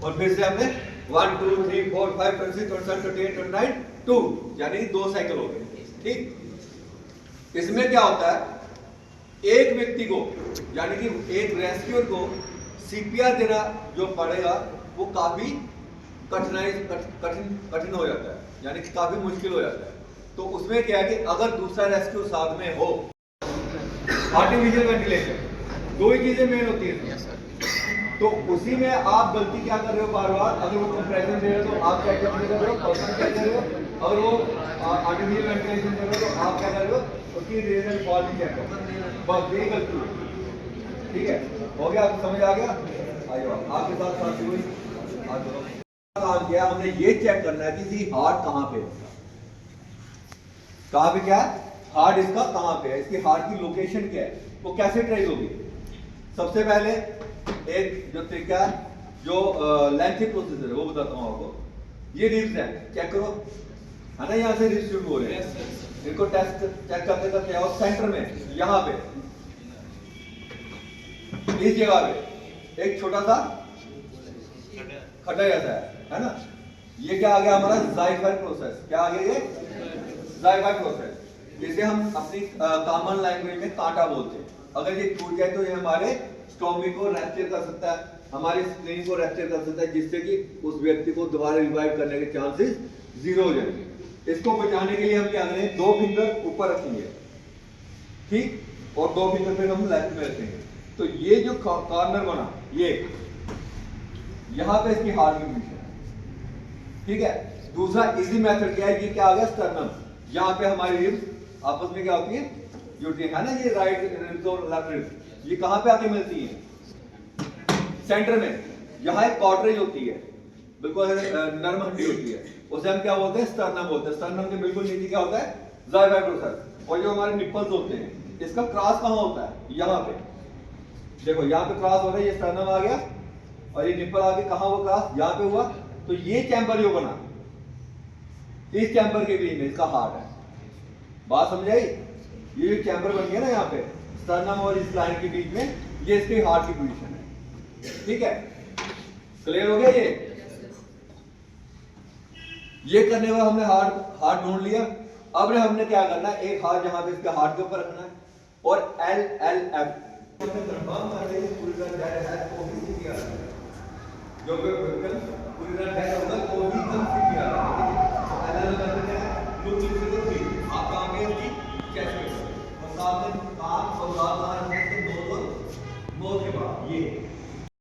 और फिर से हमने 1 2 3 4 5 26 27 28 29 2 यानी 2 साइकिल हो गए। ठीक, इसमें क्या होता है एक व्यक्ति को यानी कि एक रेस्क्यूअर को सीपीआर देना जो पड़ेगा वो काफी कठिन हो जाता है, यानी कि काफी मुश्किल हो जाता है। तो उसमें क्या है कि अगर दूसरा रेस्क्यू साथ में हो, आर्टिफिशियल वेंटिलेशन दो ही चीजें मेन होती है। तो उसी में आप गलती क्या कर रहे हो बार बार, अगर वो कंप्रेशन दे रहे हो तो आप क्या कर रहे हो, पर्सन क्या कर रहे हो, अगर वो आर्टिफिशियल वेंटिलेशन कर रहे हो तो आप क्या कर रहे हो, उसकी रेज एंड फॉल भी चेक करो, बस यही गलती है। ठीक है, हो गया, आपको समझ आ गया? आइए आपके साथ साथ हुई काम किया हमने, ये चेक करना है कि इसकी हार्ट कहाँ पे, कहाँ पे क्या है हार्ट, इसका कहाँ पे है, इसकी हार्ट की लोकेशन क्या है, वो कैसे ट्रेस होगी। सबसे पहले एक जो तरीका है, जो लेंथी प्रोसीजर है वो बताता हूँ आपको। ये रिब्स है, चेक करो, है ना, यहाँ से रिब्स शुरू हो रहे हैं, इनको टेस्ट चेक करते करते और सेंटर में यहाँ पे इस जगह पे एक छोटा सा खड्डा जैसा है ना, ये क्या आ गया हमारा ज़ाइगोट प्रोसेस। क्या आ गया ये ज़ाइगोट प्रोसेस, जिसे हम अपनी कॉमन लैंग्वेज में कांटा बोलते हैं। अगर ये टूट जाए तो ये हमारे स्टोमिक को रैप्चर कर सकता है, हमारे स्प्लीन को रैप्चर कर सकता है, जिससे कि उस व्यक्ति को दोबारा रिवाइव करने के चांसेस 0 हो जाएंगे। इसको बचाने के लिए हम क्या करें, 2 फिंगर ऊपर रखेंगे, ठीक, और 2 फिंगर फिर हम लेफ्ट में रखेंगे। तो ये जो कॉर्नर बना, ये यहां पे इसकी हार्ट की पोजीशन है। ठीक है, दूसरा इजी मेथड क्या है, ये क्या आ गया स्टर्नम, यहाँ पे हमारी रिब्स आपस में क्या होती है, जुड़ती है ना, ये राइट रिब्स और लेफ्ट रिब्स ये कहां पे आके मिलती है, सेंटर में। यहाँ एक कॉर्टरेज होती है, बिल्कुल नर्म हड्डी होती है, उसे हम क्या बोलते हैं, स्टर्नम बोलते हैं। स्टर्नम के बिल्कुल नीचे क्या होता है, ज़ाइगोट प्रोसेस। और जो हमारे निप्पल्स होते हैं, इसका क्रॉस कहाँ होता है, यहाँ पे देखो, यहाँ पे क्रॉस हो रहा है, ये स्टर्नम आ गया और ये निप्पल आके कहाँ हुआ क्रॉस, यहाँ पे हुआ। तो ये चैम्बर जो बना, इस चैम्बर के बीच में इसका हार्ट है। बात समझ आई? ये जो चैम्बर बन गया ना यहाँ पे स्टर्नम और इस लाइन के बीच में, ये इसके हार्ट की पोजीशन है। ठीक है, क्लियर हो गया ये करने के बाद हमने हार्ट ढूंढ लिया। अब हमने क्या करना है, एक हाथ जहां पे इसके हार्ट के ऊपर रखना है और LLF जो पूरी तरह